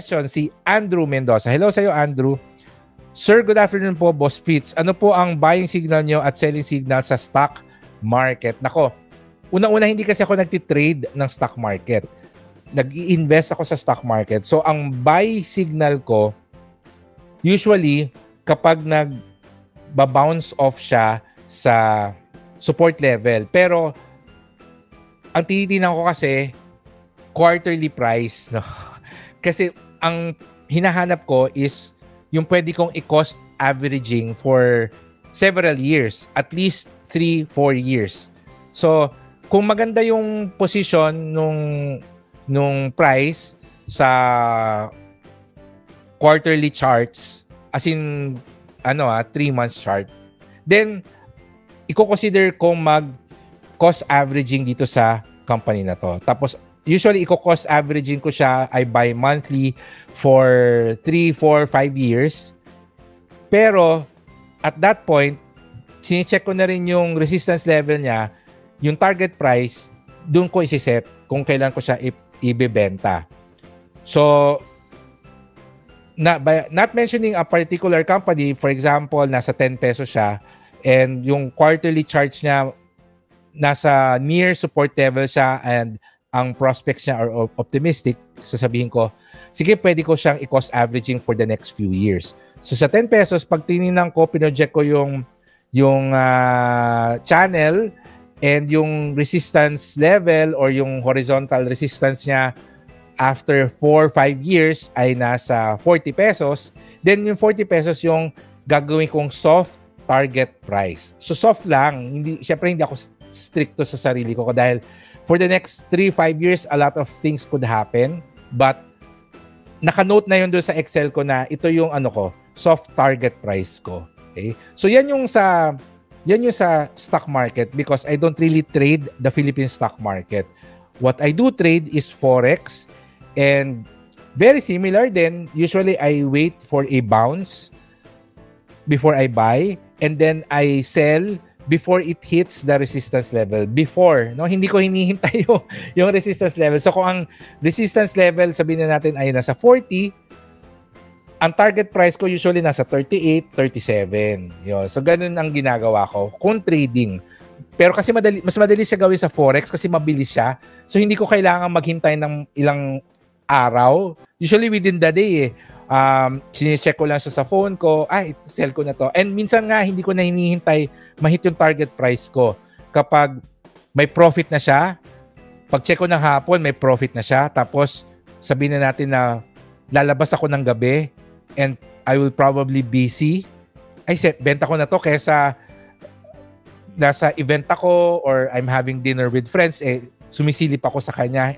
question, si Andrew Mendoza. Hello sa iyo, Andrew. Sir, good afternoon po, Boss Pitts. Ano po ang buying signal nyo at selling signal sa stock market? Nako, unang-una hindi kasi ako nagtitrade ng stock market. Nag-i-invest ako sa stock market. So, ang buy signal ko, usually, kapag nag-bounce off siya sa support level. Pero, ang tinitingnan ko kasi, quarterly price. No? Kasi, ang hinahanap ko is yung pwede kong i-cost averaging for several years. At least 3-4 years. So, kung maganda yung position nung price sa quarterly charts, as in, 3 months chart, then, i-consider kong mag-cost averaging dito sa company na to. Tapos, usually, i-cost averaging ko siya, I buy monthly for 3, 4, 5 years. Pero, at that point, sine-check ko na rin yung resistance level niya, yung target price, doon ko isi-set kung kailan ko siya ibebenta. So, not mentioning a particular company, for example, nasa 10 pesos siya, and yung quarterly charge niya, nasa near support level siya, and ang prospects niya are optimistic, sasabihin ko, sige, pwede ko siyang i-cost averaging for the next few years. So, sa 10 pesos, pag tinignan ko, pinoject ko yung channel and yung resistance level or yung horizontal resistance niya after 4-5 years ay nasa 40 pesos, then yung 40 pesos yung gagawin kong soft target price. So, soft lang. Siyempre, hindi ako stricto sa sarili ko dahil for the next 3-5 years, a lot of things could happen. But, naka-note na yun doon sa Excel ko na ito yung soft target price ko. Okay? So, yan yung sa stock market because I don't really trade the Philippine stock market. What I do trade is Forex and very similar then. Usually, I wait for a bounce before I buy and then I sell before it hits the resistance level. Before, hindi ko hinihintay yung resistance level. So kung ang resistance level, sabihin na natin ay nasa 40, ang target price ko usually nasa 38, 37. Yun. So ganun ang ginagawa ko kung trading. Pero kasi mas madali siya gawin sa Forex kasi mabilis siya. So hindi ko kailangan maghintay ng ilang araw. Usually within the day sinecheck ko lang siya sa phone ko, sell ko na to. And minsan nga, hindi ko na hinihintay mahit yung target price ko. Kapag may profit na siya, pag check ko ng hapon, may profit na siya. Tapos, sabihin na natin na lalabas ako ng gabi and I will probably busy. Benta ko na to kesa nasa event ako or I'm having dinner with friends, sumisilip ako sa kanya.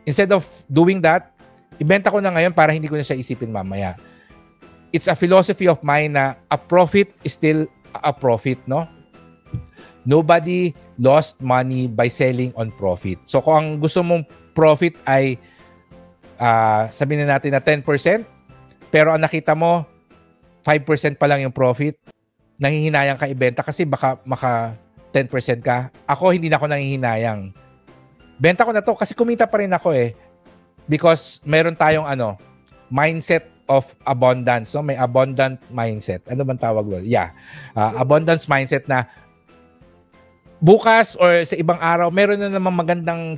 Instead of doing that, ibenta ko na ngayon para hindi ko na siya isipin mamaya. It's a philosophy of mine na a profit is still a profit, no? Nobody lost money by selling on profit. So kung ang gusto mong profit ay sabihin na natin na 10%, pero ang nakita mo 5% pa lang yung profit, nanghihinayang ka ibenta kasi baka maka 10% ka. Ako hindi na ako nanghihinayang. Benta ko na to kasi kumita pa rin ako because meron tayong mindset of abundance. So may abundant mindset. Ano bang tawag doon? Yeah. Abundance mindset na bukas or sa ibang araw, meron na naman magandang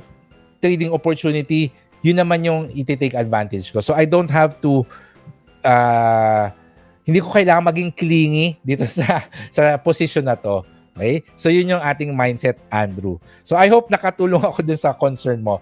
trading opportunity. Yun naman yung iti-take advantage ko. So I don't have to hindi ko kailangan maging clingy dito sa position na to. Okay? So yun yung ating mindset, Andrew. So I hope nakatulong ako dun sa concern mo.